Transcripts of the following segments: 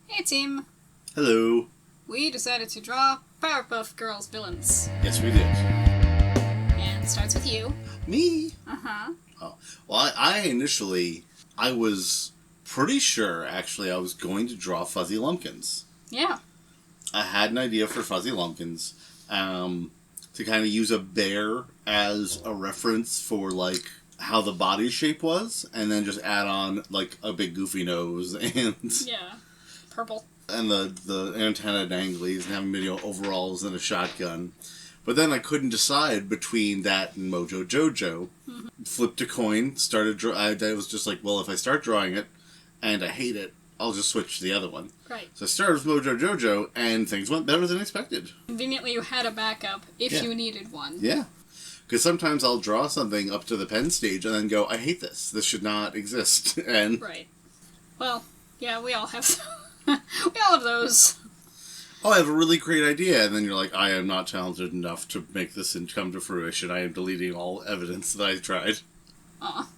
Hey team, Hello. we decided to draw Powerpuff Girls villains. Yes, we did. And it starts with you. Me? Uh-huh. Oh. Well, I was pretty sure, actually, I was going to draw Fuzzy Lumpkins. Yeah. I had an idea for Fuzzy Lumpkins, to kind of use a bear as a reference for, like, how the body shape was, and then just add on, like, a big goofy nose, and... Yeah. Purple. And the antenna danglies, and having video overalls and a shotgun. But then I couldn't decide between that and Mojo Jojo. Mm-hmm. Flipped a coin, I was just like, well, if I start drawing it, and I hate it, I'll just switch to the other one. Right. So I started with Mojo Jojo, and things went better than expected. Conveniently, you had a backup if you needed one. Yeah. Because sometimes I'll draw something up to the pen stage, and then go, I hate this. This should not exist. And Right. Well, yeah, we all have we all have those. Oh, I have a really great idea, and then you're like, I am not talented enough to make this come to fruition. I am deleting all evidence that I tried. Aw.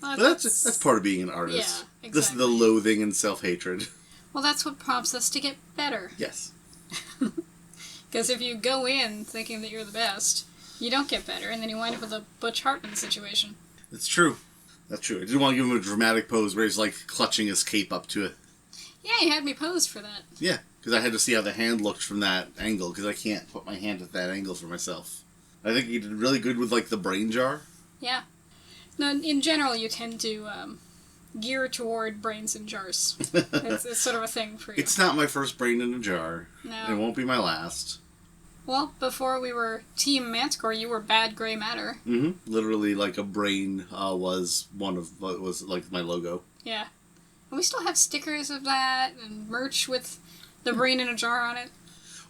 Well, But that's part of being an artist. Yeah, exactly. This is the loathing and self-hatred. Well, that's what prompts us to get better. Yes. Because if you go in thinking that you're the best, you don't get better, and then you wind up with a Butch Hartman situation. That's true. That's true. I didn't want to give him a dramatic pose where he's, like, clutching his cape up to it. Yeah, you had me posed for that. Yeah, because I had to see how the hand looked from that angle, because I can't put my hand at that angle for myself. I think he did really good with, like, the brain jar. Yeah. No, in general, you tend to gear toward brains in jars. It's sort of a thing for you. It's not my first brain in a jar. No. It won't be my last. Well, before we were Team Manticore, you were Bad Gray Matter. Mm-hmm. Literally, like, a brain was one of what was, like, my logo. Yeah. And we still have stickers of that, and merch with the brain in a jar on it.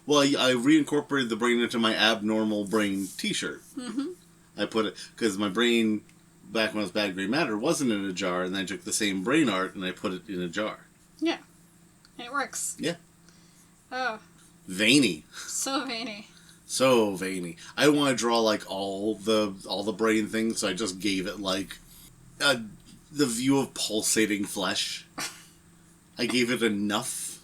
Well, I reincorporated the brain into my abnormal brain t-shirt. Mm-hmm. I put it, because my brain, back when I was Bad Gray Matter, wasn't in a jar, and then I took the same brain art and I put it in a jar. Yeah. And it works. Yeah. Oh. Veiny. So veiny. So veiny. I want to draw, like, all the brain things, so I just gave it, like, the view of pulsating flesh. I gave it enough.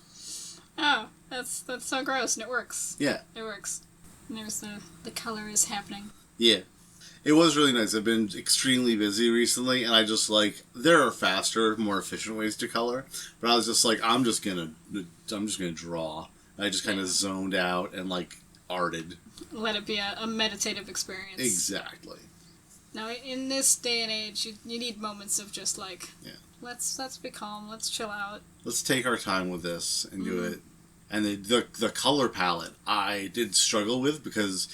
Oh, that's so gross, and it works. Yeah. It works. And there's the color is happening. Yeah. It was really nice. I've been extremely busy recently, and I just, like, there are faster, more efficient ways to color, but I was just like, I'm just gonna draw. And I just kind of zoned out and, like, arted. Let it be a meditative experience. Exactly. Now, in this day and age, you need moments of just, like, yeah. Let's be calm, let's chill out. Let's take our time with this and do it. And the color palette I did struggle with, because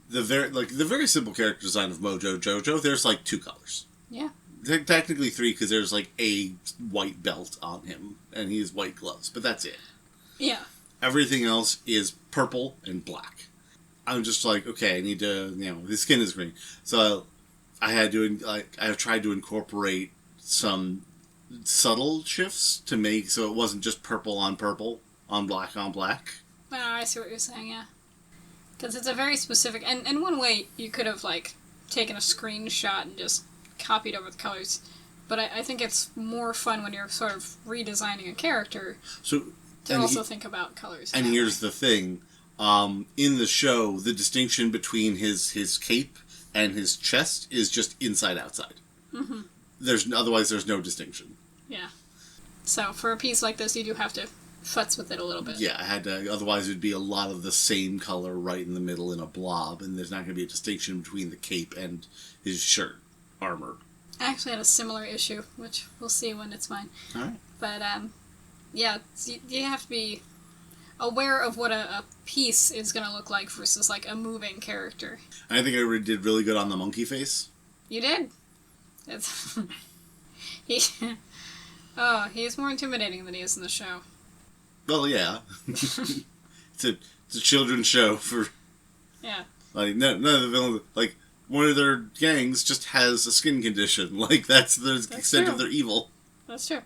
the very simple character design of Mojo Jojo, there's, like, 2 colors. Yeah. Technically 3, because there's, like, a white belt on him, and he has white gloves, but that's it. Yeah. Everything else is purple and black. I'm just like, okay, I need to, his skin is green. So I had to, I have tried to incorporate some subtle shifts to make so it wasn't just purple, on black on black. Oh, I see what you're saying, yeah. Because it's a very specific, and one way you could have, like, taken a screenshot and just copied over the colors, but I think it's more fun when you're sort of redesigning a character to also think about colors. And here's the thing, in the show, the distinction between his cape and his chest is just inside-outside. Mm-hmm. Otherwise, there's no distinction. Yeah. So, for a piece like this, you do have to futz with it a little bit. Yeah, I had to, otherwise it would be a lot of the same color right in the middle in a blob, and there's not going to be a distinction between the cape and his shirt, armor. I actually had a similar issue, which we'll see when it's mine. Alright. But, yeah, you have to be aware of what a piece is going to look like versus, like, a moving character. I think I did really good on the monkey face. You did. It's he's more intimidating than he is in the show. Well, yeah. it's a children's show for... Yeah. Like, none of the villains... Like, one of their gangs just has a skin condition. Like, that's the extent true. of their evil. That's true.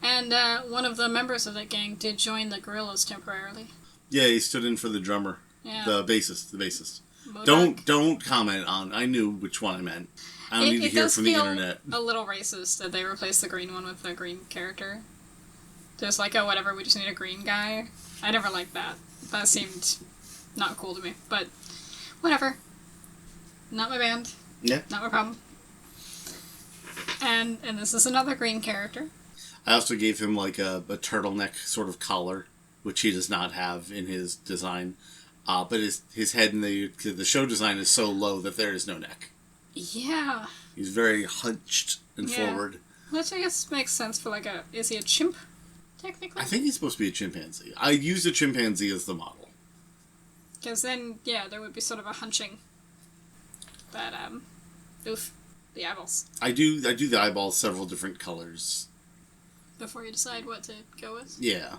And one of the members of that gang did join the Gorillas temporarily. Yeah, he stood in for the drummer. Yeah. The bassist. Modoc. Don't comment on... I knew which one I meant. I don't need to hear from the internet. A little racist that they replaced the green one with the green character. Just like, oh, whatever, we just need a green guy. I never liked that. That seemed not cool to me. But whatever. Not my band. Yeah. Not my problem. And this is another green character. I also gave him like a turtleneck sort of collar, which he does not have in his design. But his head in the show design is so low that there is no neck. Yeah. He's very hunched and forward. Which I guess makes sense for like is he a chimp, technically? I think he's supposed to be a chimpanzee. I used a chimpanzee as the model. Because then, yeah, there would be sort of a hunching. But, oof, the eyeballs. I do the eyeballs several different colors. Before you decide what to go with? Yeah.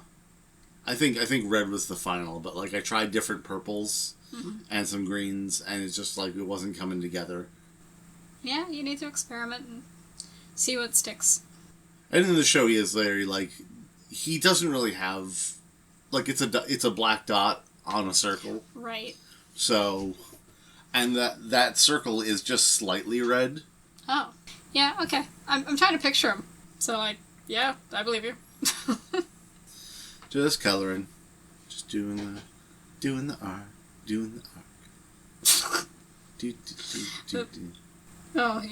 I think red was the final, but like I tried different purples and some greens, and it's just like it wasn't coming together. Yeah, you need to experiment and see what sticks. And in the show, he is very like he doesn't really have like it's a black dot on a circle, right? So, and that circle is just slightly red. Oh, yeah, okay. I'm trying to picture him, so like, yeah, I believe you. Just coloring, just doing the art. do. Oh,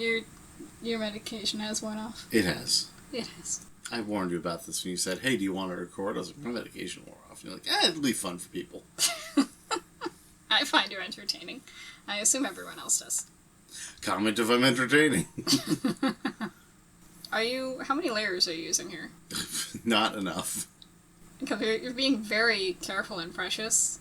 your medication has worn off. It has. It has. I warned you about this when you said, "Hey, do you want to record?" I was like, "My medication wore off." And you're like, "It'll be fun for people." I find you entertaining. I assume everyone else does. Comment if I'm entertaining. How many layers are you using here? Not enough. Because you're being very careful and precious,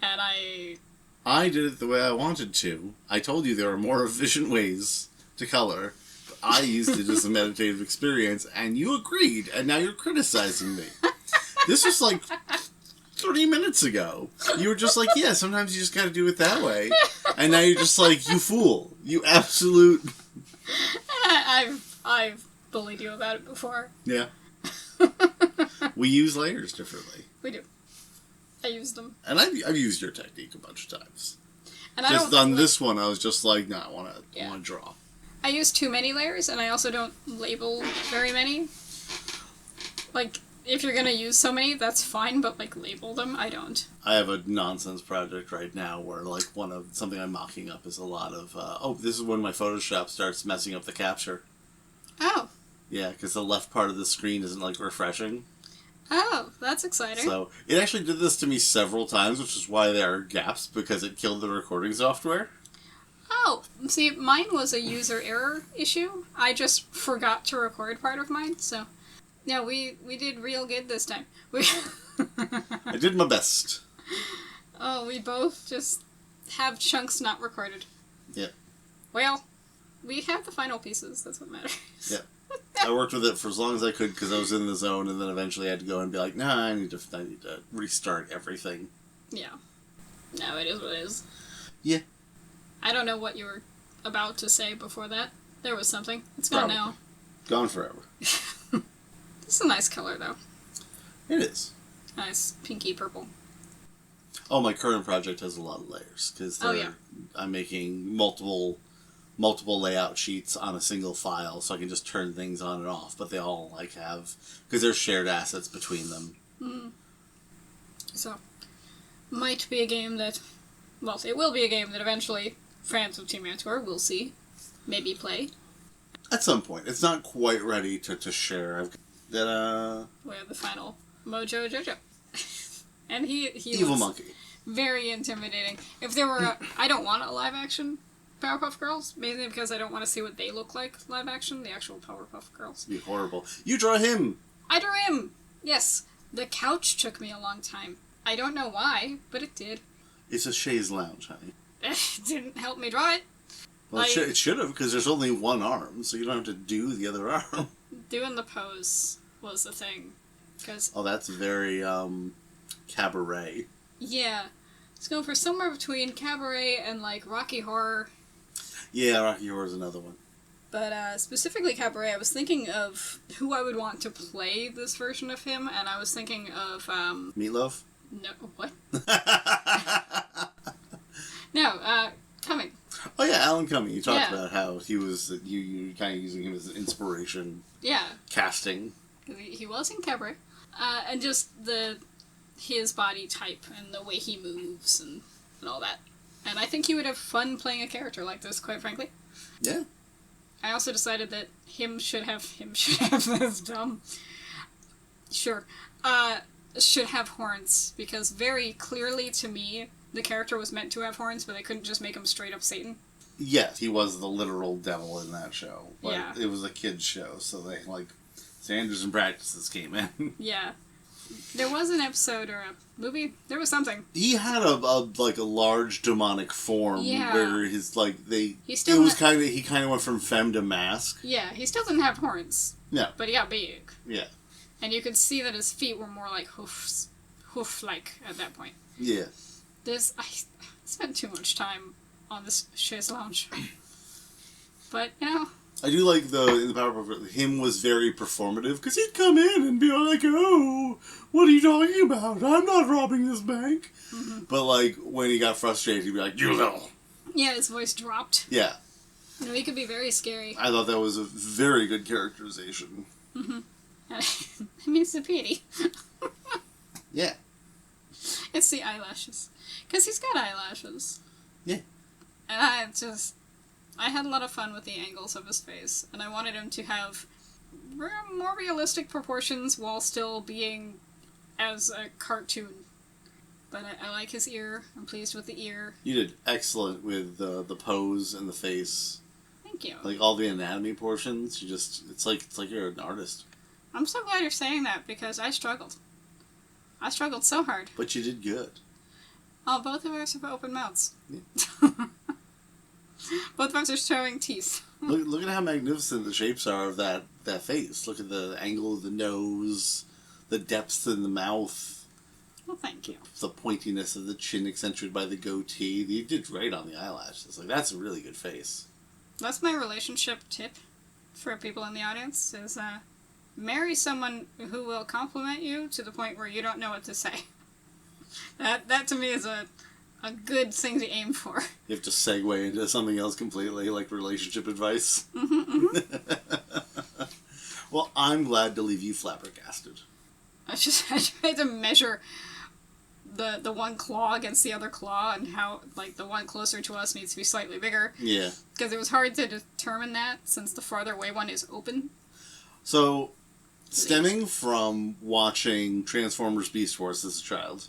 and I did it the way I wanted to. I told you there are more efficient ways to color. But I used it as a meditative experience, and you agreed, and now you're criticizing me. This was like 30 minutes ago. You were just like, yeah, sometimes you just gotta do it that way. And now you're just like, you fool. You absolute... I've bullied you about it before. Yeah. We use layers differently. We do. I use them. And I've used your technique a bunch of times. And just on this one, I was just like, no, I want to draw. I use too many layers, and I also don't label very many. Like, if you're gonna use so many, that's fine, but, like, label them, I don't. I have a nonsense project right now where, like, something I'm mocking up is a lot of, this is when my Photoshop starts messing up the capture. Oh. Yeah, because the left part of the screen isn't, like, refreshing. Oh, that's exciting. So, it actually did this to me several times, which is why there are gaps, because it killed the recording software. Oh, see, mine was a user error issue. I just forgot to record part of mine, so... No, we did real good this time. I did my best. Oh, we both just have chunks not recorded. Yeah. Well, we have the final pieces, that's what matters. Yeah. I worked with it for as long as I could because I was in the zone, and then eventually I had to go and be like, nah, I need to restart everything. Yeah. No, it is what it is. Yeah. I don't know what you were about to say before that. There was something. It's gone now. Gone forever. This is a nice color, though. It is. Nice pinky purple. Oh, my current project has a lot of layers because I'm making multiple layout sheets on a single file, so I can just turn things on and off. But they all have because there's shared assets between them. Mm. So, might be a game that, well, it will be a game that eventually fans of Team Antor will see, maybe play. At some point, it's not quite ready to share. I've that We have the final Mojo Jojo, and he evil monkey. Very intimidating. If there were, I don't want a live action Powerpuff Girls, mainly because I don't want to see what they look like live action. The actual Powerpuff Girls. It'd be horrible. You draw him. I drew him. Yes, the couch took me a long time. I don't know why, but it did. It's a chaise lounge, honey. It didn't help me draw it. Well, it should have, because there's only one arm, so you don't have to do the other arm. Doing the pose was the thing. Oh, that's very, cabaret. Yeah. It's going for somewhere between cabaret and, like, Rocky Horror. Yeah, Rocky Horror is another one. But, specifically cabaret, I was thinking of who I would want to play this version of him, and I was thinking of, Meatloaf? No, what? No, Cumming. Oh yeah, Alan Cumming. You talked about how he was, you kind of using him as an inspiration. Yeah. Casting. He was in Cabaret. And just his body type and the way he moves and all that. And I think he would have fun playing a character like this, quite frankly. Yeah. I also decided that him should have this dumb. Sure. Should have horns, because very clearly to me, the character was meant to have horns, but they couldn't just make him straight up Satan. Yes, he was the literal devil in that show. But Yeah. it was a kid's show, so they, standards and practices came in. Yeah. There was an episode or a movie. There was something. He had a large demonic form where his he kind of went from femme to mask. Yeah, he still didn't have horns. Yeah. But he got big. Yeah. And you could see that his feet were more like hoof-like at that point. Yeah. I spent too much time on this chaise lounge. But, I do like, in the Powerpuff, him was very performative, because he'd come in and be like, oh, what are you talking about? I'm not robbing this bank. Mm-hmm. But, when he got frustrated, he'd be like, you little. Yeah, his voice dropped. Yeah. He could be very scary. I thought that was a very good characterization. Mm-hmm. I mean, it's a pity. Yeah. It's the eyelashes. Because he's got eyelashes. Yeah. And I had a lot of fun with the angles of his face, and I wanted him to have more realistic proportions while still being as a cartoon. But I like his ear. I'm pleased with the ear. You did excellent with the pose and the face. Thank you. All the anatomy portions, it's like you're an artist. I'm so glad you're saying that, because I struggled. I struggled so hard. But you did good. Oh, both of us have open mouths. Yeah. Both of us are showing teeth. Look at how magnificent the shapes are of that face. Look at the angle of the nose, the depth in the mouth. Well, thank you. The pointiness of the chin accentuated by the goatee. You did great on the eyelashes. That's a really good face. That's my relationship tip for people in the audience, is marry someone who will compliment you to the point where you don't know what to say. That to me is a good thing to aim for. You have to segue into something else completely, like relationship advice. Mm-hmm, mm-hmm. Well, I'm glad to leave you flabbergasted. I tried to measure the one claw against the other claw, and how the one closer to us needs to be slightly bigger. Yeah. Because it was hard to determine that, since the farther away one is open. So, stemming from watching Transformers Beast Wars as a child...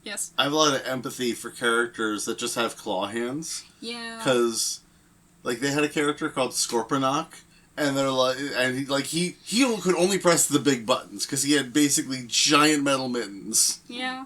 Yes. I have a lot of empathy for characters that just have claw hands. Yeah. Because, they had a character called Scorponok, and he could only press the big buttons, because he had basically giant metal mittens. Yeah.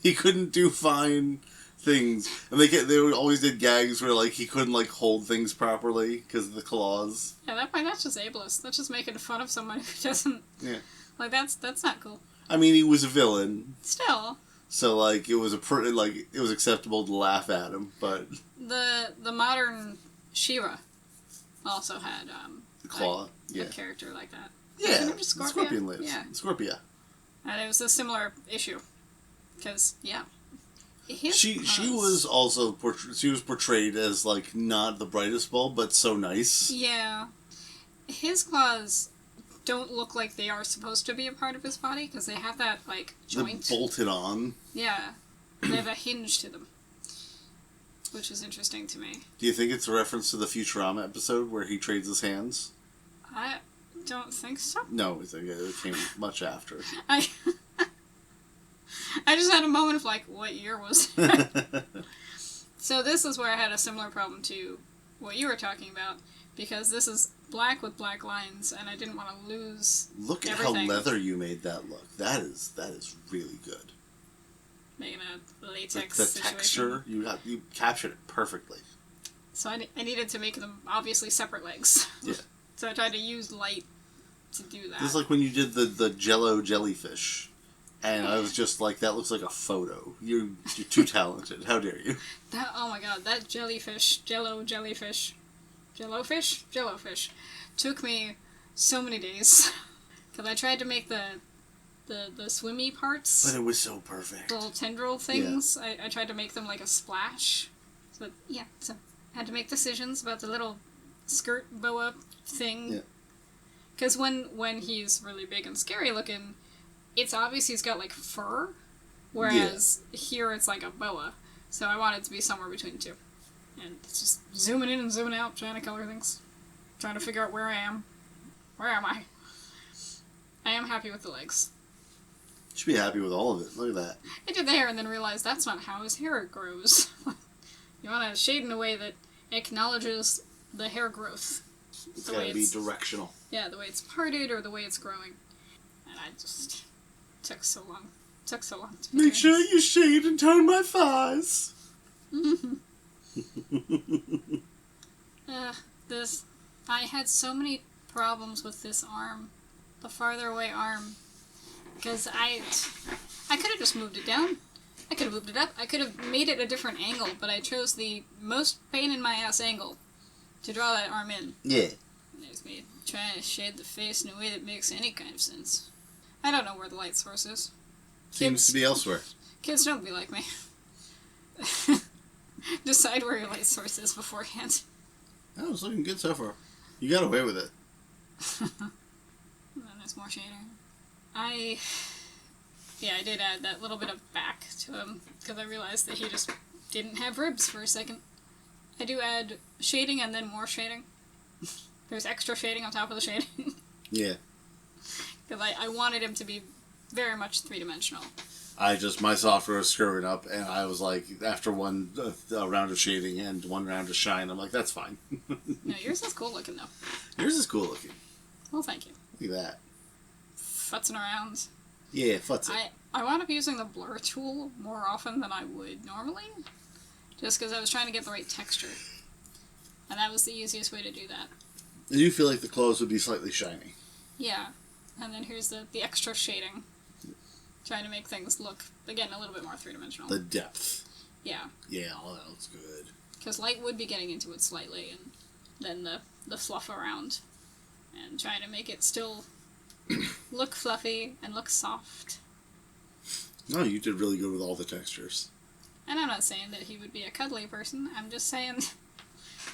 He couldn't do fine things. And they always did gags where, he couldn't, hold things properly, because of the claws. Yeah, that's just ableist. That's just making fun of someone who doesn't... Yeah. That's not cool. I mean, he was a villain. Still... So, it was it was acceptable to laugh at him, but... The modern She-Ra also had, the claw, a character like that. Yeah, Scorpion lives. Yeah. Scorpia. And it was a similar issue. Because, yeah. She was also she was portrayed as, not the brightest bulb, but so nice. Yeah. His claws don't look like they are supposed to be a part of his body, because they have that, joint. They're bolted on. Yeah. They have a hinge to them. Which is interesting to me. Do you think it's a reference to the Futurama episode where he trades his hands? I don't think so. No, it came much after. I just had a moment of, what year was it? So this is where I had a similar problem to what you were talking about, because this is black with black lines, and I didn't want to lose Look at everything. how leather you made that look. That is really good. Making a latex the situation. texture, you captured it perfectly. So I needed to make them obviously separate legs. Yeah. So I tried to use light to do that. This is like when you did the Jello jellyfish. And I was just like, that looks like a photo. You're too talented. How dare you? Oh my god, that jellyfish, jellyfish, took me so many days. Because I tried to make the swimmy parts. But it was so perfect. The little tendril things. Yeah. I tried to make them like a splash. So I had to make decisions about the little skirt boa thing. Yeah. Because when he's really big and scary looking, it's obvious he's got, like, fur, whereas here it's like a boa. So I want it to be somewhere between the two. And it's just zooming in and zooming out, trying to color things. Trying to figure out where I am. Where am I? I am happy with the legs. You should be happy with all of it. Look at that. I did the hair and then realized that's not how his hair grows. You want to shade in a way that acknowledges the hair growth. It's got to be directional. Yeah, the way it's parted or the way it's growing. And I just... took so long. Took so long to Make sure you shade and tone my thighs. I had so many problems with this arm. The farther away arm. Because I could have just moved it down. I could have moved it up. I could have made it a different angle, but I chose the most pain in my ass angle to draw that arm in. Yeah. There's me trying to shade the face in a way that makes any kind of sense. I don't know where the light source is. Seems to be elsewhere. Kids, don't be like me. Decide where your light source is beforehand. That was looking good so far. You got away with it. And then there's more shading. I did add that little bit of back to him, because I realized that he just didn't have ribs for a second. I do add shading and then more shading. There's extra shading on top of the shading. Yeah. Because I wanted him to be very much three-dimensional. My software was screwing up, and I was like, after one round of shading and one round of shine, I'm like, that's fine. No, yours is cool looking, though. Yours is cool looking. Well, thank you. Look at that. Futzing around. Yeah, futzing. I wound up using the blur tool more often than I would normally, just because I was trying to get the right texture. And that was the easiest way to do that. And you feel like the clothes would be slightly shiny. Yeah. And then here's the extra shading. Trying to make things look, again, a little bit more three-dimensional. The depth. Yeah. Yeah, all that looks good. Because light would be getting into it slightly, and then the fluff around. And trying to make it still look fluffy and look soft. No, you did really good with all the textures. And I'm not saying that he would be a cuddly person. I'm just saying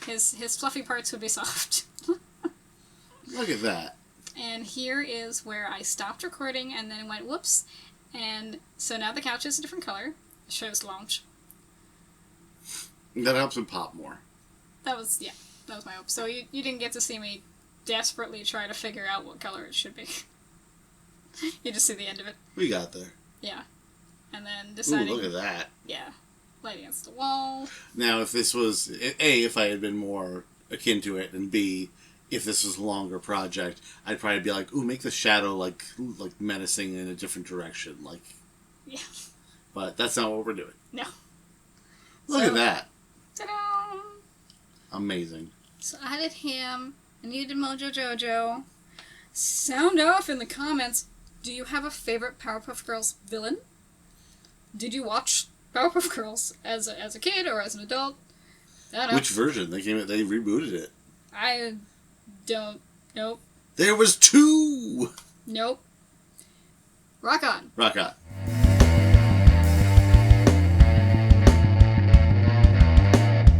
his fluffy parts would be soft. Look at that. And here is where I stopped recording and then went, whoops. And so now the couch is a different color. It shows launch. That helps him pop more. That was my hope. So you didn't get to see me desperately try to figure out what color it should be. You just see the end of it. We got there. Yeah. And then deciding... Ooh, look at that. Yeah. Light against the wall. Now, if this was... A, if I had been more akin to it, and B, if this was a longer project, I'd probably be like, ooh, make the shadow, like menacing in a different direction. Like... Yeah. But that's not what we're doing. No. Look at that. Ta-da! Amazing. So I did him, and you did Mojo Jojo. Sound off in the comments. Do you have a favorite Powerpuff Girls villain? Did you watch Powerpuff Girls as a kid or as an adult? Which version? They rebooted it. I don't. Nope. There was 2! Nope. Rock on. Rock on.